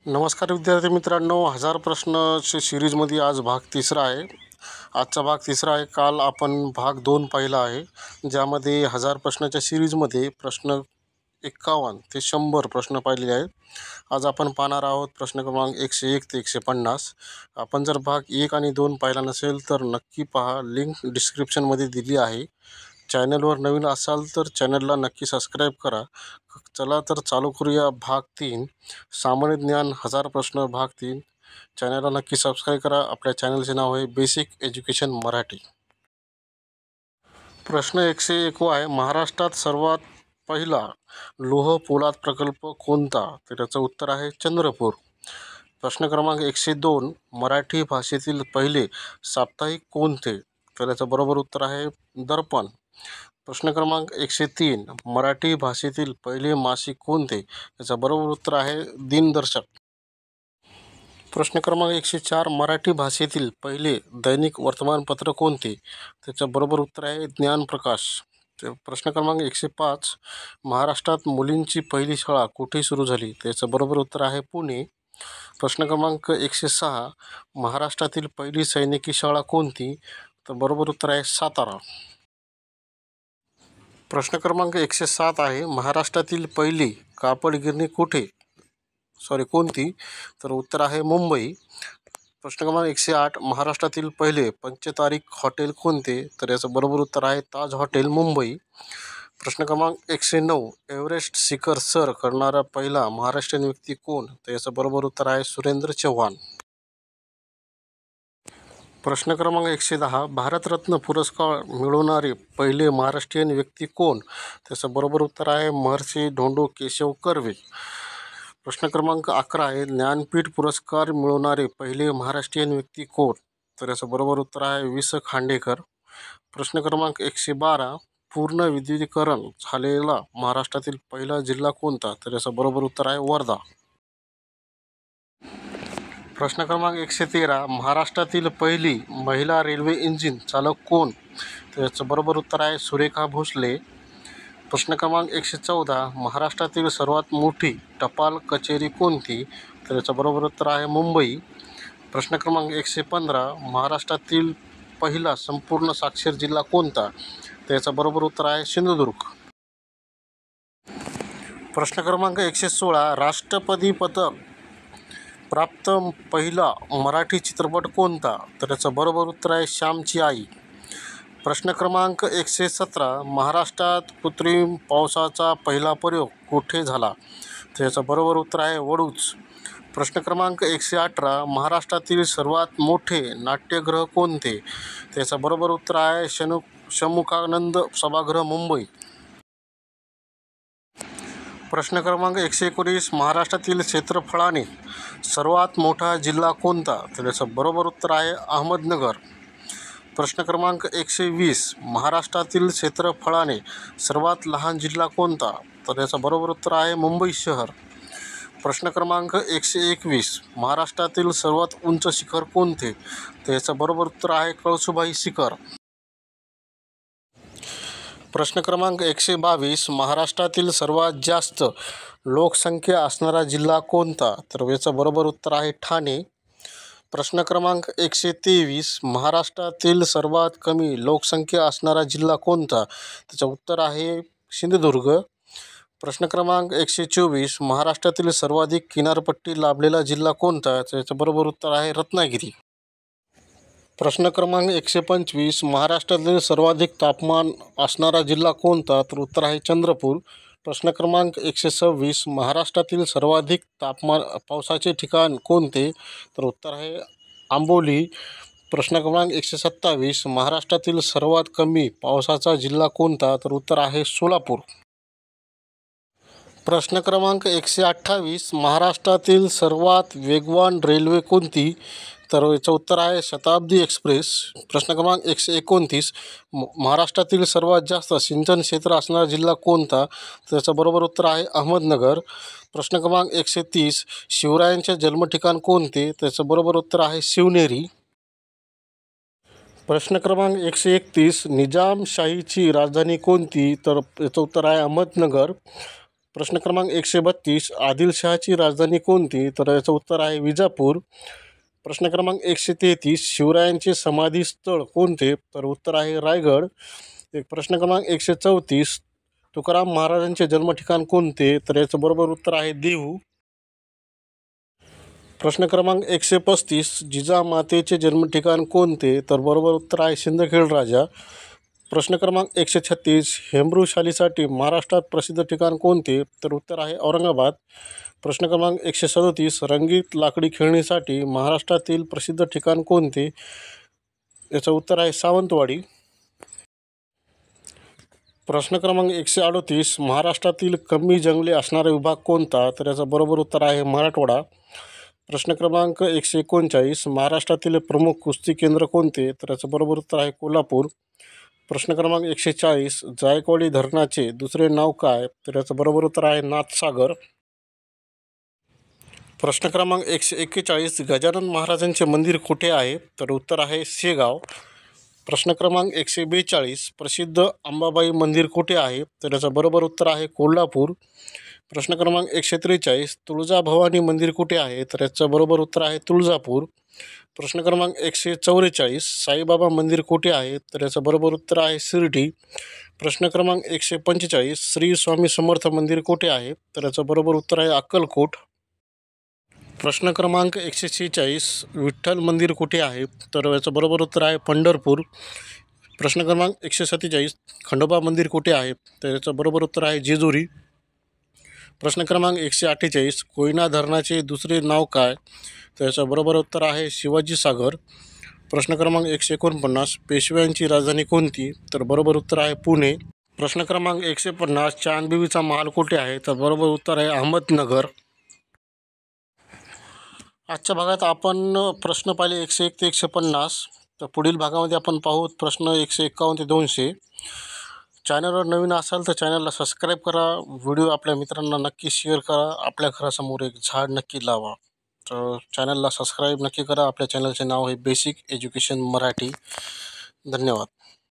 नमस्कार विद्यार्थी मित्रांनो, 1000 प्रश्नच्या सिरीजमध्ये आज भाग तिसरा आहे. आजचा भाग तिसरा आहे. काल आपण भाग 2 पाहिला आहे, ज्यामध्ये 1000 प्रश्नाच्या सिरीजमध्ये प्रश्न 51 ते 100 प्रश्न पाहिलेले आहेत. आज आपण पाहणार आहोत प्रश्न क्रमांक 101 ते 150. आपण जर भाग 1 आणि 2 पाहिला नसेल तर नक्की पहा, लिंक डिस्क्रिप्शनमध्ये दिली आहे. चॅनलवर नवीन असाल तर चॅनलला नक्की सबस्क्राईब करा. चला तर चालू करूया भाग 3, सामान्य ज्ञान 1000 प्रश्न भाग 3. चॅनलला नक्की सबस्क्राईब करा. आपल्या चॅनलचे नाव आहे बेसिक एज्युकेशन मराठी. प्रश्न 101 आहे, महाराष्ट्रात सर्वात पहिला लोह पोलाद प्रकल्प कोणता? तर याचं उत्तर आहे चंद्रपूर. प्रश्न क्रमांक 102, मराठी भाषेतील पहिले साप्ताहिक कोणते? तर याचं बरोबर उत्तर आहे दर्पण. प्रश्न क्रमांक 103, मराठी भाषेतील पहिले मासिक कोणते? याचं बरोबर उत्तर आहे दिनदर्शक. प्रश्न क्रमांक 104, मराठी भाषेतील पहिले दैनिक वर्तमानपत्र कोणते? त्याचं बरोबर उत्तर आहे ज्ञानप्रकाश. प्रश्न क्रमांक 105, महाराष्ट्रात मुलींची पहिली शाळा कुठे सुरू झाली? त्याचं बरोबर उत्तर आहे पुणे. प्रश्न क्रमांक 106, महाराष्ट्रातील पहिली सैनिकी शाळा कोणती? तर बरोबर उत्तर आहे सातारा. प्रश्न क्रमांक 107 आहे, महाराष्ट्रातील पहिली कापड गिरणी कोणती? तर उत्तर आहे मुंबई. प्रश्न क्रमांक 108, महाराष्ट्रातील पहिले पंचतारांकित हॉटेल कोणते? तर याचं बरोबर उत्तर आहे ताज हॉटेल मुंबई. प्रश्न क्रमांक 109, एव्हरेस्ट शिखर सर करणारा पहिला महाराष्ट्रीयन व्यक्ती कोण? तर याचं बरोबर उत्तर आहे सुरेंद्र चव्हाण. प्रश्न क्रमांक 110, भारतरत्न पुरस्कार मिळवणारे पहिले महाराष्ट्रीयन व्यक्ती कोण? त्याचं बरोबर उत्तर आहे महर्षी धोंडो केशव कर्वे. प्रश्न क्रमांक 11 आहे, ज्ञानपीठ पुरस्कार मिळवणारे पहिले महाराष्ट्रीयन व्यक्ती कोण? तर याचं बरोबर उत्तर आहे वि. स. खांडेकर. प्रश्न क्रमांक 112, पूर्ण विद्युतीकरण झालेला महाराष्ट्रातील पहिला जिल्हा कोणता? तर याचं बरोबर उत्तर आहे वर्धा. प्रश्न क्रमांक 113, महाराष्ट्रातील पहिली महिला रेल्वे इंजिन चालक कोण? तर याचं बरोबर उत्तर आहे सुरेखा भोसले. प्रश्न क्रमांक 114, महाराष्ट्रातील सर्वात मोठी टपाल कचेरी कोणती? तर याचं बरोबर उत्तर आहे मुंबई. प्रश्न क्रमांक 115, महाराष्ट्रातील पहिला संपूर्ण साक्षर जिल्हा कोणता? तर याचं बरोबर उत्तर आहे सिंधुदुर्ग. प्रश्न क्रमांक 116, राष्ट्रपती पदक प्राप्त पहिला मराठी चित्रपट कोणता? तर याचं बरोबर उत्तर आहे श्यामची आई. प्रश्न क्रमांक 117, महाराष्ट्रात कृत्रिम पावसाचा पहिला प्रयोग कुठे झाला? तर याचं बरोबर उत्तर आहे वडूज. प्रश्न क्रमांक 118, महाराष्ट्रातील सर्वात मोठे नाट्यगृह कोणते? त्याचं बरोबर उत्तर आहे षण्मुखानंद सभागृह मुंबई. प्रश्न क्रमांक 119, महाराष्ट्रातील क्षेत्रफळाने सर्वात मोठा जिल्हा कोणता? तर याचं बरोबर उत्तर आहे अहमदनगर. प्रश्न क्रमांक 120, महाराष्ट्रातील क्षेत्रफळाने सर्वात लहान जिल्हा कोणता? तर याचं बरोबर उत्तर आहे मुंबई शहर. प्रश्न क्रमांक 121, महाराष्ट्रातील सर्वात उंच शिखर कोणते? तर याचं बरोबर उत्तर आहे कळसुबाई शिखर. प्रश्न क्रमांक 122, महाराष्ट्रातील सर्वात जास्त लोकसंख्या असणारा जिल्हा कोणता? तर याचं बरोबर उत्तर आहे ठाणे. प्रश्न क्रमांक 123, महाराष्ट्रातील सर्वात कमी लोकसंख्या असणारा जिल्हा कोणता? त्याचं उत्तर आहे सिंधुदुर्ग. प्रश्न क्रमांक 124, महाराष्ट्रातील सर्वाधिक किनारपट्टी लाभलेला जिल्हा कोणता? त्याचं बरोबर उत्तर आहे रत्नागिरी. प्रश्न क्रमांक 125, महाराष्ट्रातील सर्वाधिक तापमान असणारा जिल्हा कोणता? तर उत्तर आहे चंद्रपूर. प्रश्न क्रमांक 126, महाराष्ट्रातील सर्वाधिक पावसाचे ठिकाण कोणते? तर उत्तर आहे आंबोली. प्रश्न क्रमांक 127, महाराष्ट्रातील सर्वात कमी पावसाचा जिल्हा कोणता? तर उत्तर आहे सोलापूर. प्रश्न क्रमांक 128, महाराष्ट्रातील सर्वात वेगवान रेल्वे कोणती? तर याचं उत्तर आहे शताब्दी एक्सप्रेस. प्रश्न क्रमांक 129, महाराष्ट्रातील सर्वात जास्त सिंचन क्षेत्र असणारा जिल्हा कोणता? त्याचं बरोबर उत्तर आहे अहमदनगर. प्रश्न क्रमांक 130, शिवरायांचे जन्मठिकाण कोणते? त्याचं बरोबर उत्तर आहे शिवनेरी. प्रश्न क्रमांक 131, निजामशाहीची राजधानी कोणती? तर याचं उत्तर आहे अहमदनगर. प्रश्न क्रमांक 132 आदिलशहाची राजधानी कोणती? तर याचं उत्तर आहे विजापूर. प्रश्न क्रमांक 133 शिवरायांचे समाधी स्थळ कोणते? तर उत्तर आहे रायगड. एक प्रश्न क्रमांक 134 तुकाराम महाराजांचे जन्मठिकाण कोणते? तर याचं बरोबर उत्तर आहे देहू. प्रश्न क्रमांक 135 जिजामातेचे जन्मठिकाण कोणते? तर बरोबर उत्तर आहे सिंदखेड राजा. प्रश्न क्रमांक 136 हेमृशालीसाठी महाराष्ट्रात प्रसिद्ध ठिकाण कोणते? तर उत्तर आहे औरंगाबाद. प्रश्न क्रमांक 137 रंगीत लाकडी खेळणीसाठी महाराष्ट्रातील प्रसिद्ध ठिकाण कोणते? याचं उत्तर आहे सावंतवाडी. प्रश्न क्रमांक 138 महाराष्ट्रातील कमी जंगले असणारा विभाग कोणता? तर याचं बरोबर उत्तर आहे मराठवाडा. प्रश्न क्रमांक 139 महाराष्ट्रातील प्रमुख कुस्ती केंद्र कोणते? तर याचं बरोबर उत्तर आहे कोल्हापूर. प्रश्न क्रमांक 140 जायकवाडी धरणाचे दुसरे नाव काय? तर याचं बरोबर उत्तर आहे नाथसागर. प्रश्न क्रमांक 141 गजानन महाराजांचे मंदिर कुठे आहे? तर उत्तर आहे शेगाव. प्रश्न क्रमांक 142 प्रसिद्ध अंबाबाई मंदिर कुठे आहे? तर याचं बरोबर उत्तर आहे कोल्हापूर. प्रश्न क्रमांक 143 तुळजाभवानी मंदिर कुठे आहे? तर याचं बरोबर उत्तर आहे तुळजापूर. प्रश्न क्रमांक 144 साईबाबा मंदिर कुठे आहे? तर याचं बरोबर उत्तर आहे शिर्डी. प्रश्न क्रमांक 145 श्री स्वामी समर्थ मंदिर कुठे आहे? तर याचं बरोबर उत्तर आहे अक्कलकोट. प्रश्न क्रमांक 146 विठ्ठल मंदिर कुठे आहे? तर याचं बरोबर उत्तर आहे पंढरपूर. प्रश्न क्रमांक 147 खंडोबा मंदिर कुठे आहे? तर याचं बरोबर उत्तर आहे जेजुरी. प्रश्न क्रमांक 148 कोयना धरणाचे दुसरे नाव काय? तर याचं बरोबर उत्तर आहे शिवाजी सागर. प्रश्न क्रमांक 149 पेशव्यांची राजधानी कोणती? तर बरोबर उत्तर आहे पुणे. प्रश्न क्रमांक 150 चांदबिबीचा महाल कुठे आहे? तर बरोबर उत्तर आहे अहमदनगर. आजच्या भागात आपण प्रश्न पाहिले 101 ते 150. तर पुढील भागामध्ये आपण पाहू प्रश्न 151 ते 200. चॅनलवर नवीन असाल तर चॅनलला सबस्क्राईब करा. व्हिडिओ आपल्या मित्रांना नक्की शेअर करा. आपल्या घरासमोर एक झाड नक्की लावा. तर चॅनलला सबस्क्राईब नक्की करा. आपल्या चॅनलचे नाव आहे बेसिक एज्युकेशन मराठी. धन्यवाद.